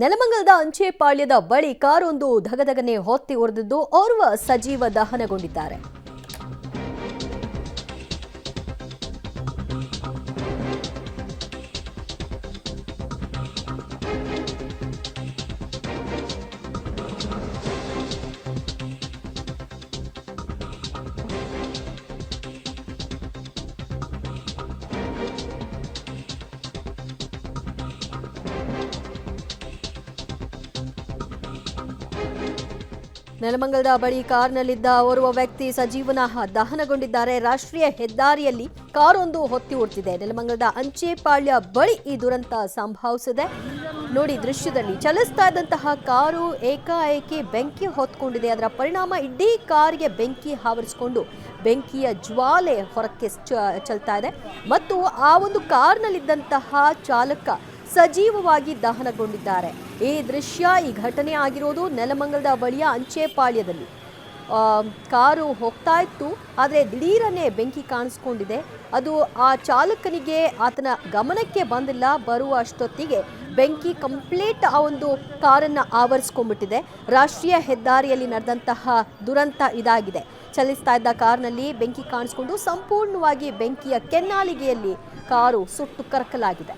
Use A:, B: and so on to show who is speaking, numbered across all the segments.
A: ನೆಲಮಂಗಲದ ಅಂಚೆಪಾಳ್ಯದ ಬಳಿ ಕಾರೊಂದು ಧಗಧಗನೆ ಹೊತ್ತಿ ಉರಿದಿದ್ದು ಓರ್ವ ಸಜೀವ ದಹನಗೊಂಡಿದ್ದಾರೆ. ನೆಲಮಂಗಲದ ಬಳಿ ಕಾರ್ನಲ್ಲಿದ್ದ ಓರ್ವ ವ್ಯಕ್ತಿ ಸಜೀವನ ದಹನಗೊಂಡಿದ್ದಾರೆ. ರಾಷ್ಟ್ರೀಯ ಹೆದ್ದಾರಿಯಲ್ಲಿ ಕಾರೊಂದು ಹೊತ್ತಿ ಉರಿದಿದೆ. ನೆಲಮಂಗಲದ ಅಂಚೆಪಾಳ್ಯ ಬಳಿ ಈ ದುರಂತ ಸಂಭವಿಸಿದೆ. ನೋಡಿ ದೃಶ್ಯದಲ್ಲಿ ಚಲಿಸ್ತಾ ಇದ್ದಂತಹ ಕಾರು ಏಕಾಏಕಿ ಬೆಂಕಿ ಹೊತ್ಕೊಂಡಿದೆ. ಅದರ ಪರಿಣಾಮ ಇಡೀ ಕಾರಿಗೆ ಬೆಂಕಿ ಆವರಿಸಿಕೊಂಡು ಬೆಂಕಿಯ ಜ್ವಾಲೆ ಹೊರಕ್ಕೆ ಚೆಲ್ತಾ ಇದೆ ಮತ್ತು ಆ ಒಂದು ಕಾರ್ನಲ್ಲಿದ್ದಂತಹ ಚಾಲಕ ಸಜೀವವಾಗಿ ದಹನಗೊಂಡಿದ್ದಾರೆ. ಈ ದೃಶ್ಯ ಈ ಘಟನೆ ಆಗಿರೋದು ನೆಲಮಂಗಲದ ಬಳಿಯ ಅಂಚೆಪಾಳ್ಯದಲ್ಲಿ. ಕಾರು ಹೋಗ್ತಾ ಇತ್ತು, ಆದರೆ ದಿಢೀರನೆ ಬೆಂಕಿ ಕಾಣಿಸ್ಕೊಂಡಿದೆ. ಅದು ಆ ಚಾಲಕನಿಗೆ ಆತನ ಗಮನಕ್ಕೆ ಬಂದಿಲ್ಲ. ಬರುವ ಅಷ್ಟೊತ್ತಿಗೆ ಬೆಂಕಿ ಕಂಪ್ಲೀಟ್ ಆ ಒಂದು ಕಾರನ್ನು ಆವರಿಸ್ಕೊಂಡ್ಬಿಟ್ಟಿದೆ. ರಾಷ್ಟ್ರೀಯ ಹೆದ್ದಾರಿಯಲ್ಲಿ ನಡೆದಂತಹ ದುರಂತ ಇದಾಗಿದೆ. ಚಲಿಸ್ತಾ ಇದ್ದ ಕಾರ್ನಲ್ಲಿ ಬೆಂಕಿ ಕಾಣಿಸ್ಕೊಂಡು ಸಂಪೂರ್ಣವಾಗಿ ಬೆಂಕಿಯ ಕೆನ್ನಾಲಿಗೆಯಲ್ಲಿ ಕಾರು ಸುಟ್ಟು ಕರಕಲಾಗಿದೆ.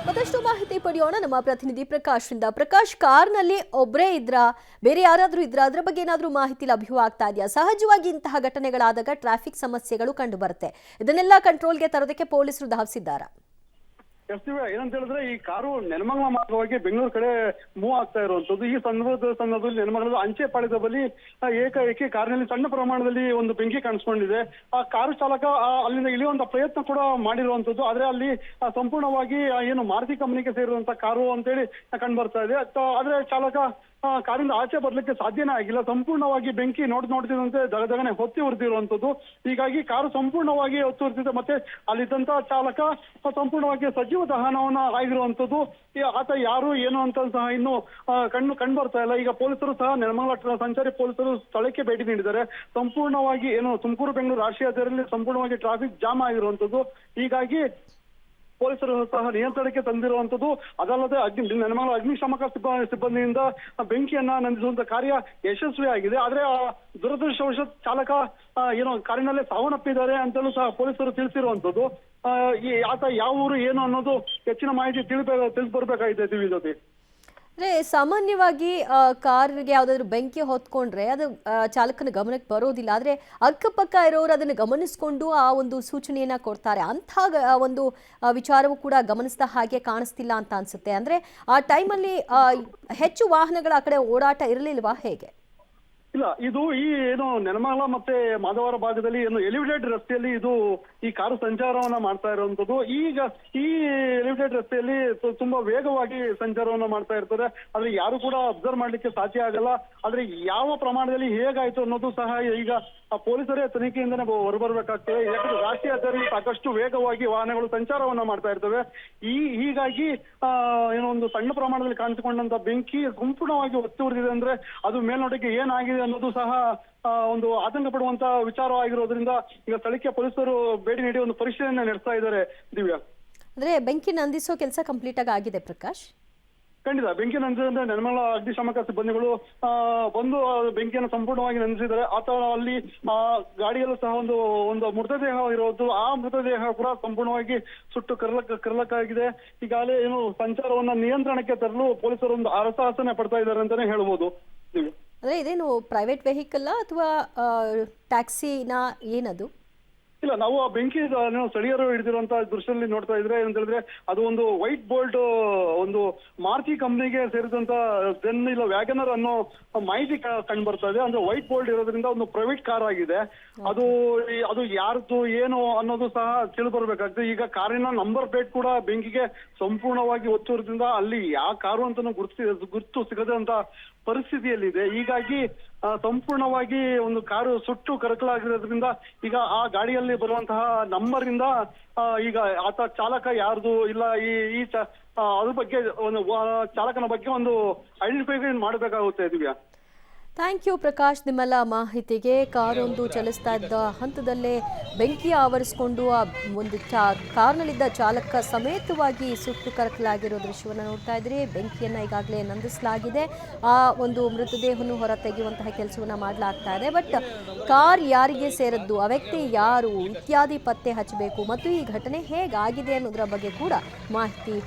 A: ಮತ್ತಷ್ಟು ಮಾಹಿತಿ ಪಡೆಯೋಣ ನಮ್ಮ ಪ್ರತಿನಿಧಿ ಪ್ರಕಾಶ್ರಿಂದ. ಪ್ರಕಾಶ್, ಕಾರ್ನಲ್ಲಿ ಒಬ್ಬರೇ ಇದ್ರಾ, ಬೇರೆ ಯಾರಾದ್ರೂ ಇದ್ರಾ? ಅದರ ಬಗ್ಗೆ ಏನಾದ್ರೂ ಮಾಹಿತಿ ಲಭ್ಯವಾಗ್ತಾ ಇದೆಯಾ? ಸಹಜವಾಗಿ ಇಂತಹ ಘಟನೆಗಳಾದಾಗ ಟ್ರಾಫಿಕ್ ಸಮಸ್ಯೆಗಳು ಕಂಡು ಬರುತ್ತೆ. ಇದನ್ನೆಲ್ಲ ಕಂಟ್ರೋಲ್ಗೆ ತರೋದಕ್ಕೆ ಪೊಲೀಸರು ಧಾವಿಸಿದ್ದಾರಾ?
B: ಏನಂತ ಹೇಳಿದ್ರೆ, ಈ ಕಾರು ನೆಲಮಂಗಲ ಮಾರ್ಗವಾಗಿ ಬೆಂಗಳೂರು ಕಡೆ ಮೂವ್ ಆಗ್ತಾ ಇರುವಂತದ್ದು. ಈ ಸಂದರ್ಭದಲ್ಲಿ ನೆಲಮಂಗಲದ ಅಂಚೆಪಾಳ್ಯದ ಬಳಿ ಏಕಾಏಕಿ ಕಾರಿನಲ್ಲಿ ಸಣ್ಣ ಪ್ರಮಾಣದಲ್ಲಿ ಒಂದು ಬೆಂಕಿ ಕಾಣಿಸ್ಕೊಂಡಿದೆ. ಆ ಕಾರು ಚಾಲಕ ಅಲ್ಲಿಂದ ಇಳಿಯುವಂತ ಪ್ರಯತ್ನ ಕೂಡ ಮಾಡಿರುವಂತದ್ದು. ಆದ್ರೆ ಅಲ್ಲಿ ಸಂಪೂರ್ಣವಾಗಿ ಏನು ಮಾರುತಿ ಕಂಪನಿಗೆ ಸೇರಿರುವಂತ ಕಾರು ಅಂತೇಳಿ ಕಂಡು ಬರ್ತಾ ಇದೆ. ಆದ್ರೆ ಚಾಲಕ ಕಾರಿಂದ ಆಚೆ ಬರ್ಲಿಕ್ಕೆ ಸಾಧ್ಯನೇ ಆಗಿಲ್ಲ. ಸಂಪೂರ್ಣವಾಗಿ ಬೆಂಕಿ ನೋಡ್ತಿದ್ದಂತೆ ದಗದಗನೆ ಹೊತ್ತಿ ಉರಿದಿರುವಂತದ್ದು. ಹೀಗಾಗಿ ಕಾರು ಸಂಪೂರ್ಣವಾಗಿ ಹೊತ್ತಿ ಉರಿದಿದೆ. ಮತ್ತೆ ಅಲ್ಲಿದ್ದಂತ ಚಾಲಕ ಸಂಪೂರ್ಣವಾಗಿ ಸಜೀವ ದಹನವನ್ನ ಆಗಿರುವಂತದ್ದು. ಆತ ಯಾರು ಏನು ಅಂತ ಸಹ ಇನ್ನು ಕಂಡು ಬರ್ತಾ ಇಲ್ಲ. ಈಗ ಪೊಲೀಸರು ಸಹ ನೆಲಮಂಗಲ ಸಂಚಾರಿ ಪೊಲೀಸರು ಸ್ಥಳಕ್ಕೆ ಭೇಟಿ ನೀಡಿದ್ದಾರೆ. ಸಂಪೂರ್ಣವಾಗಿ ಏನು ತುಮಕೂರು ಬೆಂಗಳೂರು ರಾಷ್ಟ್ರೀಯ ಹೆದ್ದಾರಿಯಲ್ಲಿ ಸಂಪೂರ್ಣವಾಗಿ ಟ್ರಾಫಿಕ್ ಜಾಮ್ ಆಗಿರುವಂತದ್ದು. ಹೀಗಾಗಿ ಪೊಲೀಸರು ಸಹ ನಿಯಂತ್ರಣಕ್ಕೆ ತಂದಿರುವಂತದ್ದು. ಅದಲ್ಲದೆ ನೆಲಮಂಗಲ ಅಗ್ನಿಶಾಮಕ ಸಿಬ್ಬಂದಿಯಿಂದ ಬೆಂಕಿಯನ್ನ ನಂದಿಸುವಂತ ಕಾರ್ಯ ಯಶಸ್ವಿಯಾಗಿದೆ. ಆದ್ರೆ ದುರದೃಷ್ಟವಶಾತ್ ಚಾಲಕ ಏನು ಕಾರಿನಲ್ಲೇ ಸಾವನ್ನಪ್ಪಿದ್ದಾರೆ ಅಂತಲೂ ಸಹ ಪೊಲೀಸರು ತಿಳಿಸಿರುವಂತದ್ದು. ಆತ ಯಾವ ಊರು ಏನು ಅನ್ನೋದು ಹೆಚ್ಚಿನ ಮಾಹಿತಿ ತಿಳಿಸ್ಬರ್ಬೇಕಾಗಿದೆ ದಿವ್ಯ ಜೊತೆ.
A: ಅಂದ್ರೆ ಸಾಮಾನ್ಯವಾಗಿ ಕಾರ್ಗೆ ಯಾವ್ದಾದ್ರು ಬೆಂಕಿ ಹೊತ್ಕೊಂಡ್ರೆ ಅದು ಚಾಲಕನ ಗಮನಕ್ಕೆ ಬರೋದಿಲ್ಲ. ಆದ್ರೆ ಅಕ್ಕಪಕ್ಕ ಇರೋರು ಅದನ್ನು ಗಮನಿಸ್ಕೊಂಡು ಆ ಒಂದು ಸೂಚನೆಯನ್ನ ಕೊಡ್ತಾರೆ. ಅಂಥ ಒಂದು ವಿಚಾರವೂ ಕೂಡ ಗಮನಿಸಿದ ಹಾಗೆ ಕಾಣಿಸ್ತಿಲ್ಲ ಅಂತ ಅನ್ಸುತ್ತೆ. ಅಂದ್ರೆ ಆ ಟೈಮಲ್ಲಿ ಹೆಚ್ಚು ವಾಹನಗಳ ಆ ಕಡೆ ಓಡಾಟ ಇರಲಿಲ್ವಾ, ಹೇಗೆ?
B: ಇಲ್ಲ, ಇದು ಈ ಏನು ನೆಲಮಂಗಲ ಮತ್ತೆ ಮಾಧವರ ಭಾಗದಲ್ಲಿ ಏನು ಎಲಿವೇಟೆಡ್ ರಸ್ತೆಯಲ್ಲಿ ಇದು ಈ ಕಾರು ಸಂಚಾರವನ್ನ ಮಾಡ್ತಾ ಇರುವಂತದ್ದು. ಈಗ ಈ ಎಲಿವೇಟೆಡ್ ರಸ್ತೆಯಲ್ಲಿ ತುಂಬಾ ವೇಗವಾಗಿ ಸಂಚಾರವನ್ನ ಮಾಡ್ತಾ ಇರ್ತಾರೆ. ಆದ್ರೆ ಯಾರು ಕೂಡ ಅಬ್ಸರ್ವ್ ಮಾಡ್ಲಿಕ್ಕೆ ಸಾಧ್ಯ ಆಗಲ್ಲ. ಆದ್ರೆ ಯಾವ ಪ್ರಮಾಣದಲ್ಲಿ ಹೇಗಾಯ್ತು ಅನ್ನೋದು ಸಹ ಈಗ ಪೊಲೀಸರೇ ತನಿಖೆಯಿಂದನೇ ಹೊರಬರ್ಬೇಕಾಗ್ತದೆ. ಯಾಕಂದ್ರೆ ರಾಷ್ಟ್ರೀಯ ಹೆದ್ದಾರಿಯಲ್ಲಿ ಸಾಕಷ್ಟು ವೇಗವಾಗಿ ವಾಹನಗಳು ಸಂಚಾರವನ್ನ ಮಾಡ್ತಾ ಇರ್ತವೆ. ಹೀಗಾಗಿ ಏನೋ ಒಂದು ಸಣ್ಣ ಪ್ರಮಾಣದಲ್ಲಿ ಕಾಣಿಸಿಕೊಂಡಂತ ಬೆಂಕಿ ಸಂಪೂರ್ಣವಾಗಿ ಒತ್ತಿ ಉರಿದಿದೆ. ಅಂದ್ರೆ ಅದು ಮೇಲ್ನೋಟಕ್ಕೆ ಏನಾಗಿದೆ ಅನ್ನೋದು ಸಹ ಒಂದು ಆತಂಕ ಪಡುವಂತ ವಿಚಾರವಾಗಿರೋದ್ರಿಂದ ಈಗ ಸ್ಥಳಕ್ಕೆ ಪೊಲೀಸರು ಭೇಟಿ ನೀಡಿ ಒಂದು ಪರಿಶೀಲನೆ ನಡೆಸ್ತಾ ಇದ್ದಾರೆ. ದಿವ್ಯಾ,
A: ಅಂದ್ರೆ ಬೆಂಕಿ ನಂದಿಸೋ ಕೆಲಸ ಕಂಪ್ಲೀಟ್ ಆಗಿದೆ ಪ್ರಕಾಶ್?
B: ಖಂಡಿತ ಬೆಂಕಿ ನಂದಿಸಿದ್ರೆ ನೆಲಮಂಗಲ ಅಗ್ನಿಶಾಮಕ ಸಿಬ್ಬಂದಿಗಳು ಬಂದು ಬೆಂಕಿಯನ್ನು ಸಂಪೂರ್ಣವಾಗಿ ನಂದಿಸಿದ್ದಾರೆ. ಆತ ಅಲ್ಲಿ ಗಾಡಿಯಲ್ಲೂ ಸಹ ಒಂದು ಮೃತದೇಹ ಇರೋದು, ಆ ಮೃತದೇಹ ಕೂಡ ಸಂಪೂರ್ಣವಾಗಿ ಸುಟ್ಟು ಕರ್ಲಕ್ಕಾಗಿದೆ. ಈಗಾಗಲೇ ಏನು ಸಂಚಾರವನ್ನ ನಿಯಂತ್ರಣಕ್ಕೆ ತರಲು ಪೊಲೀಸರು ಒಂದು ಹರಸಾಹಸನೆ ಪಡ್ತಾ ಇದ್ದಾರೆ ಅಂತಾನೆ ಹೇಳ್ಬೋದು.
A: ಅಂದ್ರೆ ಇದೇನು ಪ್ರೈವೇಟ್ ವೆಹಿಕಲ್ ಅಥವಾ ಟ್ಯಾಕ್ಸಿನಾ, ಏನದು?
B: ಇಲ್ಲ, ನಾವು ಆ ಬೆಂಕಿ ಸ್ಥಳೀಯರು ಹಿಡಿದಿರುವಂತಹ ದೃಶ್ಯದಲ್ಲಿ ನೋಡ್ತಾ ಇದ್ರೆ ಏನಂತ ಹೇಳಿದ್ರೆ ಅದು ಒಂದು ವೈಟ್ ಬೋಲ್ಟ್ ಒಂದು ಮಾರುತಿ ಕಂಪನಿಗೆ ಸೇರಿದಂತ ಜೆನ್ ಇಲ್ಲ ವ್ಯಾಗನರ್ ಅನ್ನೋ ಮಾಹಿತಿ ಕಂಡು ಬರ್ತಾ ಇದೆ. ಅಂದ್ರೆ ವೈಟ್ ಬೋಲ್ಟ್ ಇರೋದ್ರಿಂದ ಒಂದು ಪ್ರೈವೇಟ್ ಕಾರ್ ಆಗಿದೆ. ಅದು ಯಾರ್ದು ಏನು ಅನ್ನೋದು ಸಹ ತಿಳಿದು ಬರ್ಬೇಕಾಗ್ತದೆ. ಈಗ ಕಾರಿನ ನಂಬರ್ ಪ್ಲೇಟ್ ಕೂಡ ಬೆಂಕಿಗೆ ಸಂಪೂರ್ಣವಾಗಿ ಒತ್ತುವರಿದ್ರಿಂದ ಅಲ್ಲಿ ಯಾವ ಕಾರು ಅಂತಾನು ಗುರುತು ಸಿಗದೆ ಅಂತ ಪರಿಸ್ಥಿತಿಯಲ್ಲಿದೆ. ಹೀಗಾಗಿ ಸಂಪೂರ್ಣವಾಗಿ ಒಂದು ಕಾರು ಸುಟ್ಟು ಕರಕಲಾಗಿರೋದ್ರಿಂದ ಈಗ ಆ ಗಾಡಿಯಲ್ಲಿ ಬರುವಂತಹ ನಂಬರ್ ಇಂದ ಈಗ ಆತ ಚಾಲಕ ಯಾರ್ದು ಇಲ್ಲ ಅದ್ರ ಬಗ್ಗೆ ಒಂದು ಚಾಲಕನ ಬಗ್ಗೆ ಒಂದು ಐಡೆಂಟಿಫೈ ಮಾಡಬೇಕಾಗುತ್ತೆ ದಿವ್ಯಾ.
A: ಥ್ಯಾಂಕ್ ಯು ಪ್ರಕಾಶ್, ನಿಮ್ಮೆಲ್ಲ ಮಾಹಿತಿಗೆ. ಕಾರೊಂದು ಚಲಿಸ್ತಾ ಇದ್ದ ಹಂತದಲ್ಲೇ ಬೆಂಕಿ ಆವರಿಸಿಕೊಂಡು ಆ ಒಂದು ಕಾರ್ನಲ್ಲಿದ್ದ ಚಾಲಕ ಸಮೇತವಾಗಿ ಸುಟ್ಟು ಕರಕಲಾಗಿರೋ ದೃಶ್ಯವನ್ನು ನೋಡ್ತಾ ಇದ್ರಿ. ಬೆಂಕಿಯನ್ನು ಈಗಾಗಲೇ ನಂದಿಸಲಾಗಿದೆ. ಆ ಒಂದು ಮೃತದೇಹವನ್ನು ಹೊರ ತೆಗೆಯುವಂತಹ ಕೆಲಸವನ್ನು ಮಾಡಲಾಗ್ತಾ ಇದೆ. ಬಟ್ ಕಾರ್ ಯಾರಿಗೆ ಸೇರದ್ದು, ಆ ವ್ಯಕ್ತಿ ಯಾರು ಇತ್ಯಾದಿ ಪತ್ತೆ ಹಚ್ಚಬೇಕು ಮತ್ತು ಈ ಘಟನೆ ಹೇಗಾಗಿದೆ ಅನ್ನೋದರ ಬಗ್ಗೆ ಕೂಡ ಮಾಹಿತಿ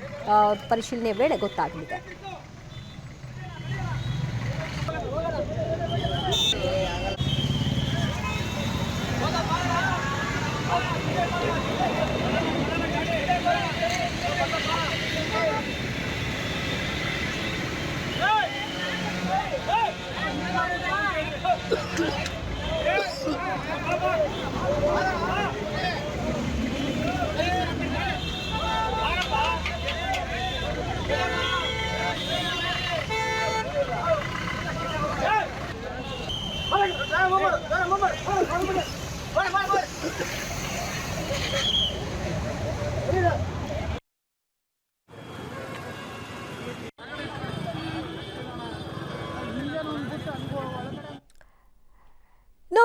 A: ಪರಿಶೀಲನೆ ವೇಳೆ ಗೊತ್ತಾಗಲಿದೆ.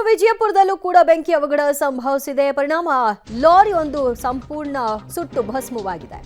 A: ವಿಜಯಪುರದಲ್ಲೂ ಕೂಡ ಬೆಂಕಿ ಅವಘಡ ಸಂಭವಿಸಿದೆ. ಪರಿಣಾಮ ಲಾರಿ ಒಂದು ಸಂಪೂರ್ಣ ಸುಟ್ಟು ಭಸ್ಮವಾಗಿದೆ.